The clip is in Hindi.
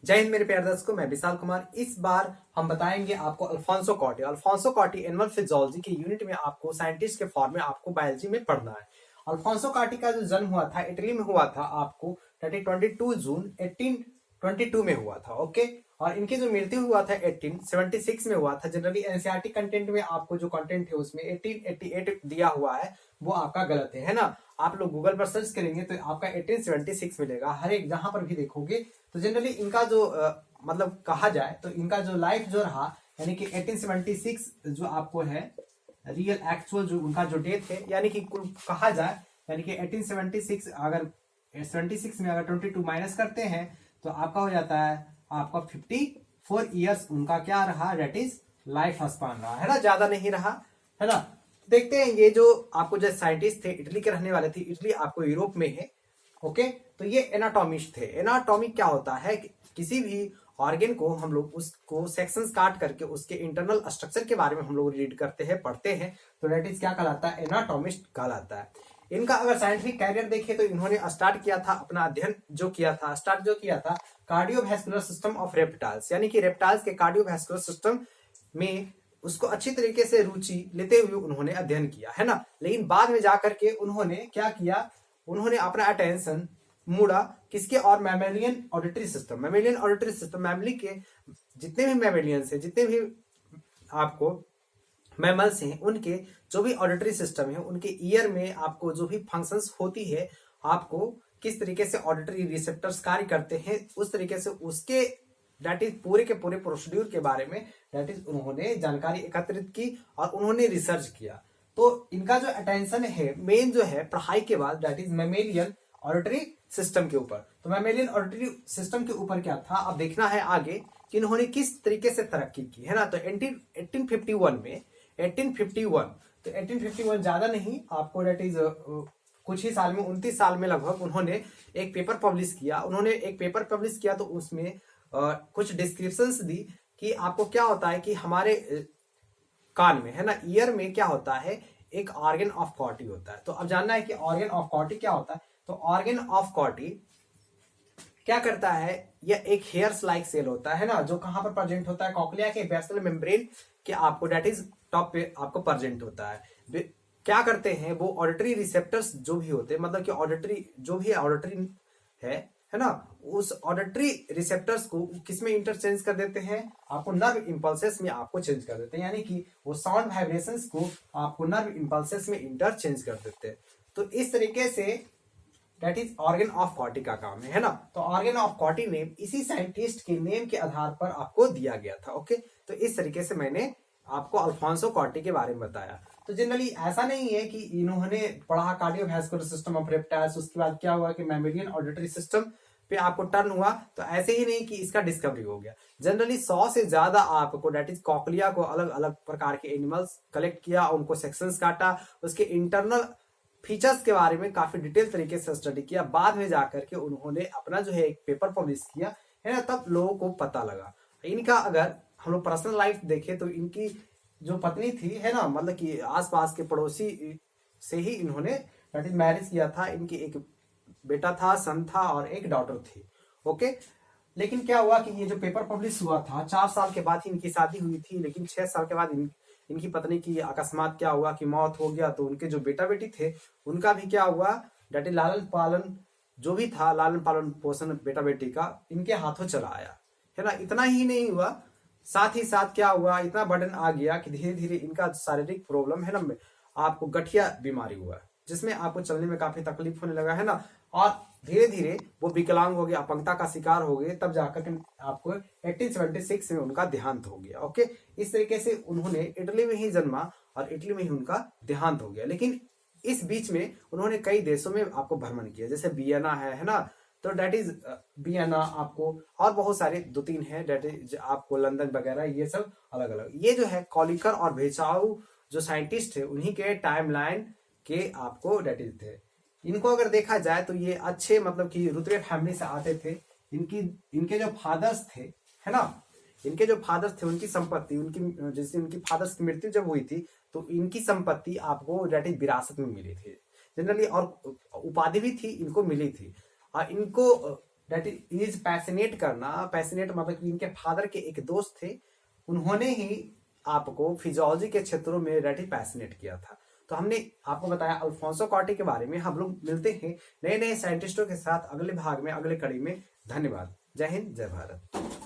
जय हिंद मेरे प्यारे दर्शकों, मैं विशाल कुमार। इस बार हम बताएंगे आपको अल्फोंसो कॉटी। अल्फोंसो कॉटी एनुअल फिजियोलॉजी के यूनिट में आपको साइंटिस्ट के फॉर्म में आपको बायोलॉजी में पढ़ना है। अल्फोंसो कॉटी का जो जन्म हुआ था इटली में हुआ था, आपको 22 जून 1822 में हुआ था। ओके, और इनकी जो मृत्यु हुआ था 1876 में हुआ था। जनरली एनसीईआरटी कंटेंट में आपको जो कंटेंट है उसमें 1888 दिया हुआ है, वो आपका गलत है ना। आप लोग गूगल पर सर्च करेंगे तो आपका 1876 मिलेगा। हर एक जहां पर भी देखोगे तो जनरली इनका जो मतलब कहा जाए तो इनका जो लाइफ जो रहा, यानी कि 1876 जो आपको है रियल एक्चुअल जो उनका जो डेथ है, यानी कि कुल कहा जाए, यानी कि 1876 अगर 76 में अगर 22 माइनस करते हैं तो आपका हो जाता है आपका 54 ईयर्स उनका क्या रहा, डेट इज लाइफ स्पान रहा है ना, ज्यादा नहीं रहा है ना। देखते हैं ये जो आपको जो साइंटिस्ट थे इटली के रहने वाले थे, इटली आपको यूरोप में है। ओके, तो ये एनाटॉमिस्ट थे। एनाटॉमिक क्या होता है कि किसी भी ऑर्गेन को हम लोग उसको सेक्शंस काट करके उसके इंटरनल स्ट्रक्चर के बारे में हम लोग रीड करते हैं, पढ़ते हैं, तो डेट इज क्या कहलाता है, एनाटॉमिस्ट कहलाता है। इनका अगर साइंटिफिक कैरियर देखें तो इन्होंने स्टार्ट किया था अपना अध्ययन जो किया था कार्डियोवैस्कुलर सिस्टम ऑफ रेप्टाइल्स, यानी कि रेप्टाइल्स के कार्डियोवैस्कुलर सिस्टम में उसको अच्छी तरीके से रुचि लेते हुए उन्होंने अध्ययन किया है ना। लेकिन बाद में जाकर के उन्होंने क्या किया, उन्होंने अपना अटेंशन मुड़ा किसके और mammalian auditory system. Mammalian auditory system, मैमली के जितने भी मैमेलियंस है, जितने भी आपको मैमल्स हैं, उनके जो भी ऑडिटरी सिस्टम है, उनके ईयर में आपको जो भी फंक्शंस होती है, आपको किस तरीके से ऑडिटरी रिसेप्टर्स कार्य करते हैं, उस तरीके से उसके दैट इज पूरे के पूरे प्रोसीड्यूर के बारे में दैट इज उन्होंने जानकारी एकत्रित की और उन्होंने रिसर्च किया। तो इनका जो अटेंशन है मेन जो है पढ़ाई के बाद that is mammalian auditory system के ऊपर। तो मैमेलियन ऑडिटरी सिस्टम के ऊपर क्या था, अब देखना है आगे कि इन्होंने किस तरीके से तरक्की की है ना। तो 1851 में 1851 तो 1851 ज्यादा नहीं, आपको दैट इज कुछ ही साल में 29 साल में लगभग उन्होंने एक पेपर पब्लिश किया। उन्होंने एक पेपर पब्लिश किया तो उसमें कुछ डिस्क्रिप्शंस दी कि आपको क्या होता है कि हमारे कान में है ना, ईयर में क्या होता है, एक ऑर्गन ऑफ कॉटी होता है। तो अब जानना है कि ऑर्गन ऑफ कॉटी क्या होता है। तो ऑर्गन ऑफ कॉटी क्या करता है, यह एक हेयर्स लाइक सेल होता है ना, जो कहां पर प्रेजेंट होता है, कॉक्लिया के बेसल मेम्ब्रेन के आपको डेट इज टॉप पे आपको प्रेजेंट होता है। क्या करते हैं वो ऑडिटरी रिसेप्टर्स जो भी होते हैं, मतलब कि ऑडिटरी जो भी ऑडिटरी है ना, उस ऑडिटरी रिसेप्टर्स को किसमें इंटरचेंज कर देते हैं, आपको नर्व इंपल्सेस में आपको चेंज कर देते हैं, यानी कि वो साउंड वाइब्रेशंस को आपको नर्व इंपल्सेस में इंटरचेंज कर देते हैं। तो इस तरीके say that is organ of कॉटी का काम है ना। तो ऑर्गन ऑफ कॉटी नेम इसी साइंटिस्ट के नेम के आधार पर आपको दिया गया था। ओके, तो इस तरीके से मैंने आपको अल्फोंसो कॉटी के बारे में बताया। तो जनरली ऐसा नहीं है कि इन्होंने पढ़ा कार्डियोवैस्कुलर सिस्टम ऑफ रेप्टाइल्स, उसके बाद क्या हुआ कि मैमेलियन ऑडिटरी सिस्टम पे आपको टर्न हुआ, तो ऐसे ही नहीं कि इसका डिस्कवरी हो गया। जनरली 100 से ज्यादा आपको डेट इज कॉकलिया को अलग अलग प्रकार के एनिमल्स कलेक्ट किया, उनको सेक्शंस काटा, उसके इंटरनल फीचर्स के बारे में काफी डिटेल तरीके से स्टडी किया। बाद में जाकर के उन्होंने अपना जो है एक पेपर पब्लिश किया है ना, तब लोगों को पता लगा। इनका अगर हम लोग पर्सनल लाइफ देखें तो इनकी जो पत्नी थी है ना, मतलब कि आसपास के पड़ोसी से ही इन्होंने मैरिज किया था। इनकी एक बेटा था, सन था, और एक डॉटर थी। ओके, लेकिन क्या हुआ कि ये जो पेपर पब्लिश हुआ था 4 साल के बाद ही इनकी शादी हुई थी, लेकिन 6 साल के बाद इनकी पत्नी की अकस्मात क्या हुआ कि मौत हो गया। तो उनके जो बेटा बेटी थे उनका भी क्या हुआ, डेट इज लालन पालन जो भी था, लालन पालन पोषण बेटा बेटी का इनके हाथों चला आया है ना। इतना ही नहीं हुआ, साथ ही साथ क्या हुआ, इतना बर्डन आ गया कि धीरे धीरे इनका शारीरिक प्रॉब्लम है ना, आपको गठिया बीमारी हुआ, जिसमें आपको चलने में काफी तकलीफ होने लगा है ना, और धीरे धीरे वो विकलांग हो गए, अपंगता का शिकार हो गए। तब जाकर के आपको 1876 में उनका देहांत हो गया। ओके, इस तरीके से उन्होंने इटली में ही जन्मा और इटली में ही उनका देहांत हो गया। लेकिन इस बीच में उन्होंने कई देशों में आपको भ्रमण किया, जैसे वियना है ना, तो डेट इज वियना आपको, और बहुत सारे 2-3 है डेट इज आपको लंदन वगैरह, ये सब अलग अलग। ये जो है कॉलिकर और भेचाऊ जो साइंटिस्ट है उन्हीं के टाइमलाइन के आपको डेट इज थे। इनको अगर देखा जाए तो ये अच्छे मतलब कि रुतबे फैमिली से आते थे। इनके जो फादर्स थे है ना, इनके जो फादर्स थे उनकी संपत्ति, उनकी जैसे उनकी फादर्स की मृत्यु जब हुई थी तो इनकी संपत्ति आपको डेट इज विरासत में मिली थी जनरली, और उपाधि भी थी इनको मिली थी। और इनको दैट इज पैसिनेट करना। पैसिनेट मतलब कि इनके फादर के एक दोस्त थे, उन्होंने ही आपको फिजियोलॉजी के क्षेत्रों में दैट इज पैसिनेट किया था। तो हमने आपको बताया अल्फोंसो कॉटी के बारे में। हम लोग मिलते हैं नए नए साइंटिस्टों के साथ अगले भाग में, अगले कड़ी में। धन्यवाद। जय हिंद, जय भारत।